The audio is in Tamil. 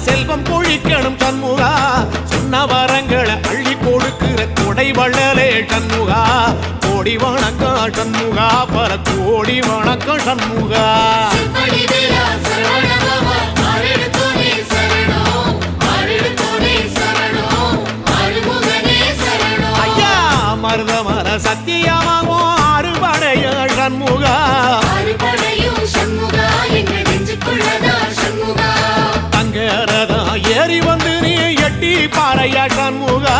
செல்வம் பொழிக்கணும் சண்முகா சொன்ன வரங்களை அள்ளி கொடுக்கிற கொடை வள்ளலே சண்முகா கோடி வணக்கம் சண்முகா பல கோடி வணக்கம் சண்முகா ஐயா மருதமர சத்தியமாகும் அறுபடைய சண்முகா தங்கரதா ஏறி வந்து நீ எட்டி பாறையா சண்முகா